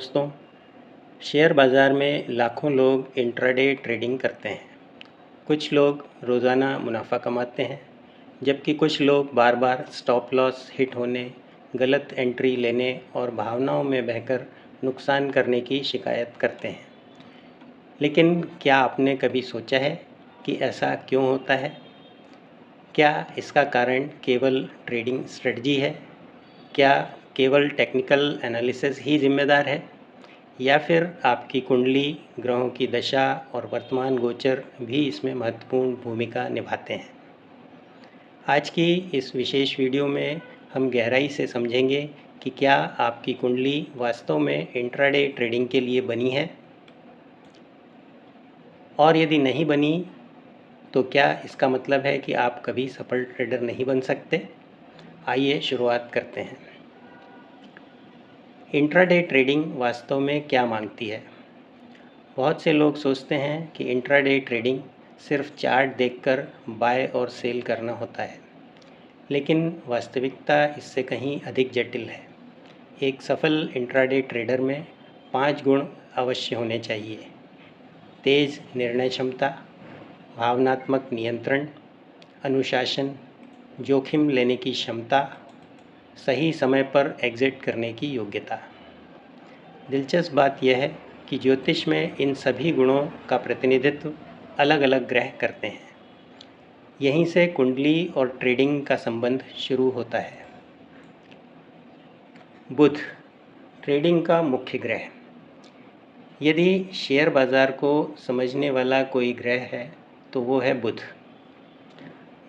दोस्तों, शेयर बाज़ार में लाखों लोग इंट्राडे ट्रेडिंग करते हैं। कुछ लोग रोज़ाना मुनाफा कमाते हैं, जबकि कुछ लोग बार बार स्टॉप लॉस हिट होने, गलत एंट्री लेने और भावनाओं में बहकर नुकसान करने की शिकायत करते हैं। लेकिन क्या आपने कभी सोचा है कि ऐसा क्यों होता है? क्या इसका कारण केवल ट्रेडिंग स्ट्रेटजी है? क्या केवल टेक्निकल एनालिसिस ही जिम्मेदार है, या फिर आपकी कुंडली, ग्रहों की दशा और वर्तमान गोचर भी इसमें महत्वपूर्ण भूमिका निभाते हैं? आज की इस विशेष वीडियो में हम गहराई से समझेंगे कि क्या आपकी कुंडली वास्तव में इंट्राडे ट्रेडिंग के लिए बनी है, और यदि नहीं बनी तो क्या इसका मतलब है कि आप कभी सफल ट्रेडर नहीं बन सकते। आइए शुरुआत करते हैं। इंट्राडे ट्रेडिंग वास्तव में क्या मांगती है? बहुत से लोग सोचते हैं कि इंट्राडे ट्रेडिंग सिर्फ चार्ट देखकर बाय और सेल करना होता है, लेकिन वास्तविकता इससे कहीं अधिक जटिल है। एक सफल इंट्राडे ट्रेडर में 5 गुण अवश्य होने चाहिए: तेज़ निर्णय क्षमता, भावनात्मक नियंत्रण, अनुशासन, जोखिम लेने की क्षमता, सही समय पर एग्जिट करने की योग्यता। दिलचस्प बात यह है कि ज्योतिष में इन सभी गुणों का प्रतिनिधित्व अलग अलग ग्रह करते हैं। यहीं से कुंडली और ट्रेडिंग का संबंध शुरू होता है। बुध, ट्रेडिंग का मुख्य ग्रह। यदि शेयर बाज़ार को समझने वाला कोई ग्रह है तो वो है बुध।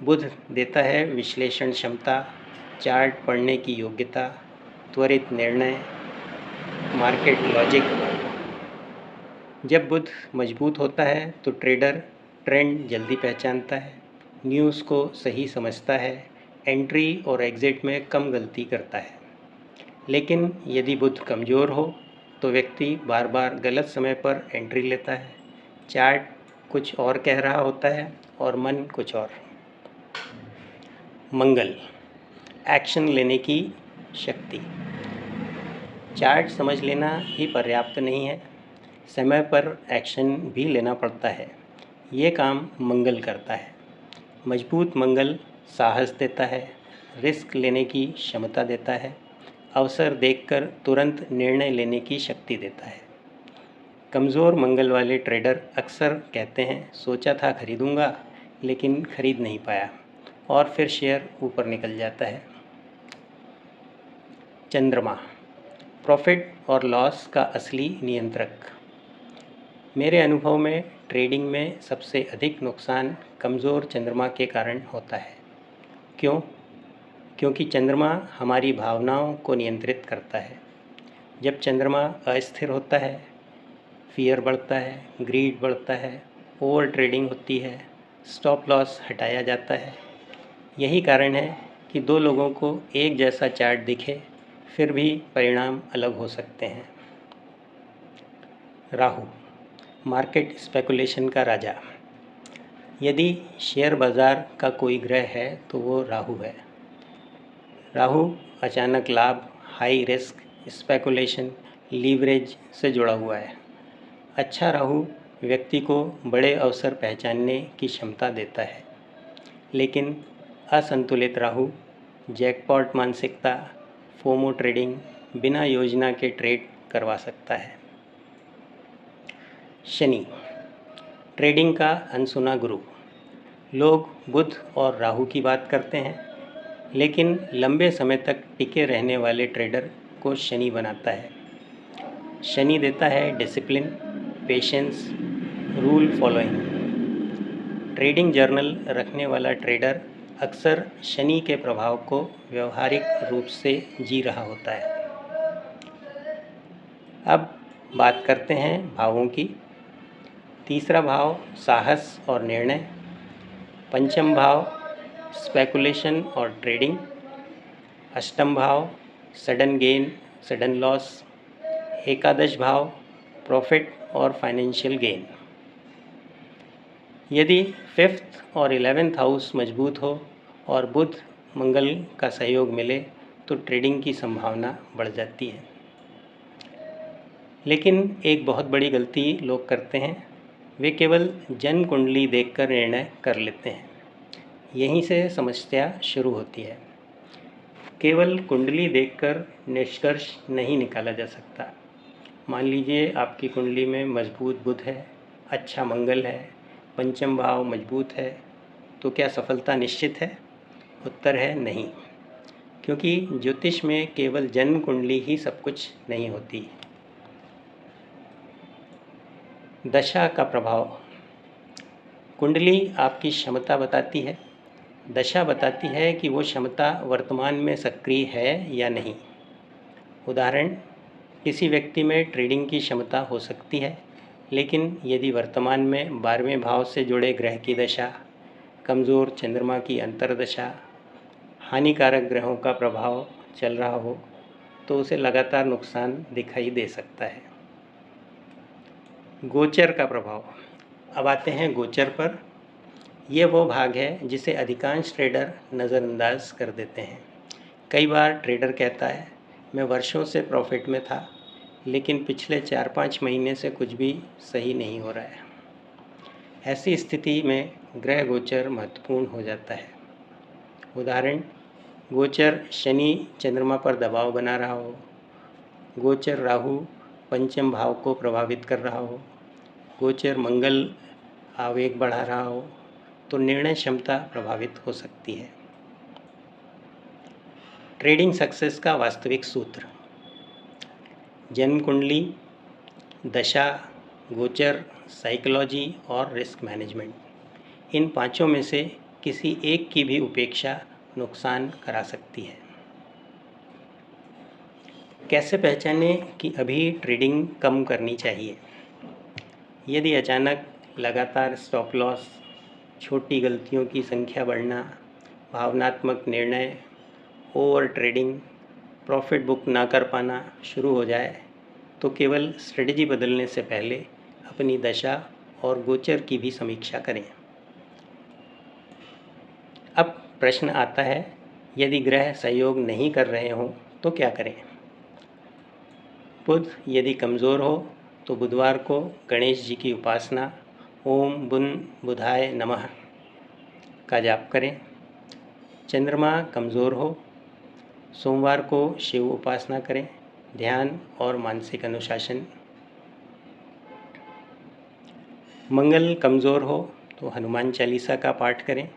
बुध देता है विश्लेषण क्षमता, चार्ट पढ़ने की योग्यता, त्वरित निर्णय, मार्केट लॉजिक। जब बुध मजबूत होता है तो ट्रेडर ट्रेंड जल्दी पहचानता है, न्यूज़ को सही समझता है, एंट्री और एग्ज़िट में कम गलती करता है। लेकिन यदि बुध कमज़ोर हो तो व्यक्ति बार बार गलत समय पर एंट्री लेता है, चार्ट कुछ और कह रहा होता है और मन कुछ और। मंगल, एक्शन लेने की शक्ति। चार्ट समझ लेना ही पर्याप्त नहीं है, समय पर एक्शन भी लेना पड़ता है। ये काम मंगल करता है। मजबूत मंगल साहस देता है, रिस्क लेने की क्षमता देता है, अवसर देखकर तुरंत निर्णय लेने की शक्ति देता है। कमज़ोर मंगल वाले ट्रेडर अक्सर कहते हैं, सोचा था खरीदूंगा लेकिन खरीद नहीं पाया, और फिर शेयर ऊपर निकल जाता है। चंद्रमा, प्रॉफिट और लॉस का असली नियंत्रक। मेरे अनुभव में ट्रेडिंग में सबसे अधिक नुकसान कमज़ोर चंद्रमा के कारण होता है। क्यों? क्योंकि चंद्रमा हमारी भावनाओं को नियंत्रित करता है। जब चंद्रमा अस्थिर होता है, फियर बढ़ता है, ग्रीड बढ़ता है, ओवर ट्रेडिंग होती है, स्टॉप लॉस हटाया जाता है। यही कारण है कि दो लोगों को एक जैसा चार्ट दिखे, फिर भी परिणाम अलग हो सकते हैं। राहु, मार्केट स्पेकुलेशन का राजा। यदि शेयर बाज़ार का कोई ग्रह है तो वो राहु है। राहु अचानक लाभ, हाई रिस्क, स्पेकुलेशन, लीवरेज से जुड़ा हुआ है। अच्छा राहु व्यक्ति को बड़े अवसर पहचानने की क्षमता देता है, लेकिन असंतुलित राहु जैकपॉट मानसिकता, फोमो ट्रेडिंग, बिना योजना के ट्रेड करवा सकता है। शनि, ट्रेडिंग का अनसुना गुरु। लोग बुध और राहु की बात करते हैं, लेकिन लंबे समय तक टिके रहने वाले ट्रेडर को शनि बनाता है। शनि देता है discipline, patience, rule following. Trading journal रखने वाला ट्रेडर अक्सर शनि के प्रभाव को व्यवहारिक रूप से जी रहा होता है। अब बात करते हैं भावों की। तीसरा भाव साहस और निर्णय, पंचम भाव स्पेकुलेशन और ट्रेडिंग, अष्टम भाव सडन गेन सडन लॉस, एकादश भाव प्रॉफिट और फाइनेंशियल गेन। यदि 5th और 11th हाउस मजबूत हो और बुध मंगल का सहयोग मिले तो ट्रेडिंग की संभावना बढ़ जाती है। लेकिन एक बहुत बड़ी गलती लोग करते हैं, वे केवल जन्म कुंडली देखकर निर्णय कर लेते हैं। यहीं से समस्या शुरू होती है। केवल कुंडली देखकर निष्कर्ष नहीं निकाला जा सकता। मान लीजिए आपकी कुंडली में मजबूत बुध है, अच्छा मंगल है, पंचम भाव मजबूत है, तो क्या सफलता निश्चित है? उत्तर है नहीं, क्योंकि ज्योतिष में केवल जन्म कुंडली ही सब कुछ नहीं होती। दशा का प्रभाव। कुंडली आपकी क्षमता बताती है, दशा बताती है कि वो क्षमता वर्तमान में सक्रिय है या नहीं। उदाहरण, किसी व्यक्ति में ट्रेडिंग की क्षमता हो सकती है, लेकिन यदि वर्तमान में 12वें भाव से जुड़े ग्रह की दशा, कमज़ोर चंद्रमा की अंतर्दशा, हानिकारक ग्रहों का प्रभाव चल रहा हो, तो उसे लगातार नुकसान दिखाई दे सकता है। गोचर का प्रभाव। अब आते हैं गोचर पर। यह वो भाग है जिसे अधिकांश ट्रेडर नज़रअंदाज कर देते हैं। कई बार ट्रेडर कहता है, मैं वर्षों से प्रॉफिट में था, लेकिन पिछले 4-5 महीने से कुछ भी सही नहीं हो रहा है। ऐसी स्थिति में ग्रह गोचर महत्वपूर्ण हो जाता है। उदाहरण, गोचर शनि चंद्रमा पर दबाव बना रहा हो, गोचर राहु पंचम भाव को प्रभावित कर रहा हो, गोचर मंगल आवेग बढ़ा रहा हो, तो निर्णय क्षमता प्रभावित हो सकती है। ट्रेडिंग सक्सेस का वास्तविक सूत्र। जन्म कुंडली, दशा, गोचर, साइकोलॉजी और रिस्क मैनेजमेंट। इन पांचों में से किसी एक की भी उपेक्षा नुकसान करा सकती है। कैसे पहचानें कि अभी ट्रेडिंग कम करनी चाहिए? यदि अचानक लगातार स्टॉप लॉस, छोटी गलतियों की संख्या बढ़ना, भावनात्मक निर्णय, ओवर ट्रेडिंग, प्रॉफिट बुक ना कर पाना शुरू हो जाए, तो केवल स्ट्रेटजी बदलने से पहले अपनी दशा और गोचर की भी समीक्षा करें। अब प्रश्न आता है, यदि ग्रह सहयोग नहीं कर रहे हों तो क्या करें? बुध यदि कमज़ोर हो तो बुधवार को गणेश जी की उपासना ओम बुन बुधाय नमः का जाप करें। चंद्रमा कमज़ोर हो, सोमवार को शिव उपासना करें, ध्यान और मानसिक अनुशासन। मंगल कमज़ोर हो तो हनुमान चालीसा का पाठ करें,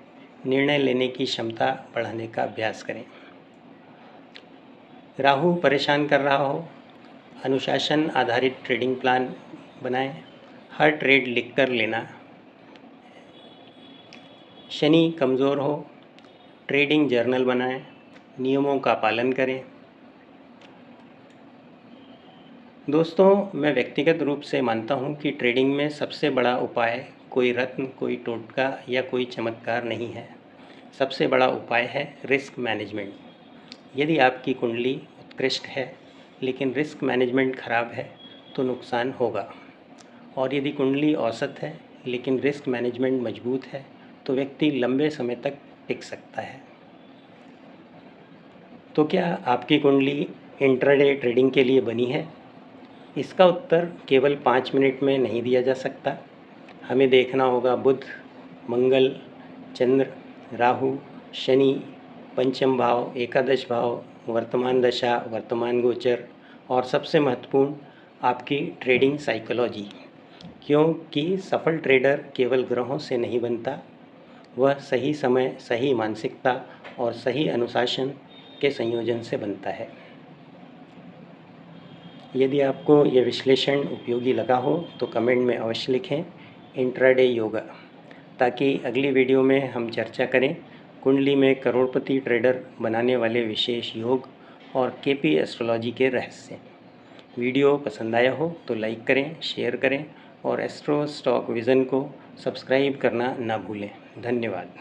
निर्णय लेने की क्षमता बढ़ाने का अभ्यास करें। राहु परेशान कर रहा हो, अनुशासन आधारित ट्रेडिंग प्लान बनाएं, हर ट्रेड लिख कर लेना। शनि कमज़ोर हो, ट्रेडिंग जर्नल बनाएं, नियमों का पालन करें। दोस्तों, मैं व्यक्तिगत रूप से मानता हूं कि ट्रेडिंग में सबसे बड़ा उपाय कोई रत्न, कोई टोटका या कोई चमत्कार नहीं है। सबसे बड़ा उपाय है रिस्क मैनेजमेंट। यदि आपकी कुंडली उत्कृष्ट है लेकिन रिस्क मैनेजमेंट खराब है तो नुकसान होगा, और यदि कुंडली औसत है लेकिन रिस्क मैनेजमेंट मजबूत है तो व्यक्ति लंबे समय तक टिक सकता है। तो क्या आपकी कुंडली इंट्राडे ट्रेडिंग के लिए बनी है? इसका उत्तर केवल 5 मिनट में नहीं दिया जा सकता। हमें देखना होगा बुध, मंगल, चंद्र, राहु, शनि, पंचम भाव, एकादश भाव, वर्तमान दशा, वर्तमान गोचर और सबसे महत्वपूर्ण आपकी ट्रेडिंग साइकोलॉजी। क्योंकि सफल ट्रेडर केवल ग्रहों से नहीं बनता, वह सही समय, सही मानसिकता और सही अनुशासन के संयोजन से बनता है। यदि आपको यह विश्लेषण उपयोगी लगा हो तो कमेंट में अवश्य लिखें इंट्राडे योगा, ताकि अगली वीडियो में हम चर्चा करें कुंडली में करोड़पति ट्रेडर बनाने वाले विशेष योग और केपी एस्ट्रोलॉजी के रहस्य। वीडियो पसंद आया हो तो लाइक करें, शेयर करें और एस्ट्रो स्टॉक विज़न को सब्सक्राइब करना ना भूलें। धन्यवाद।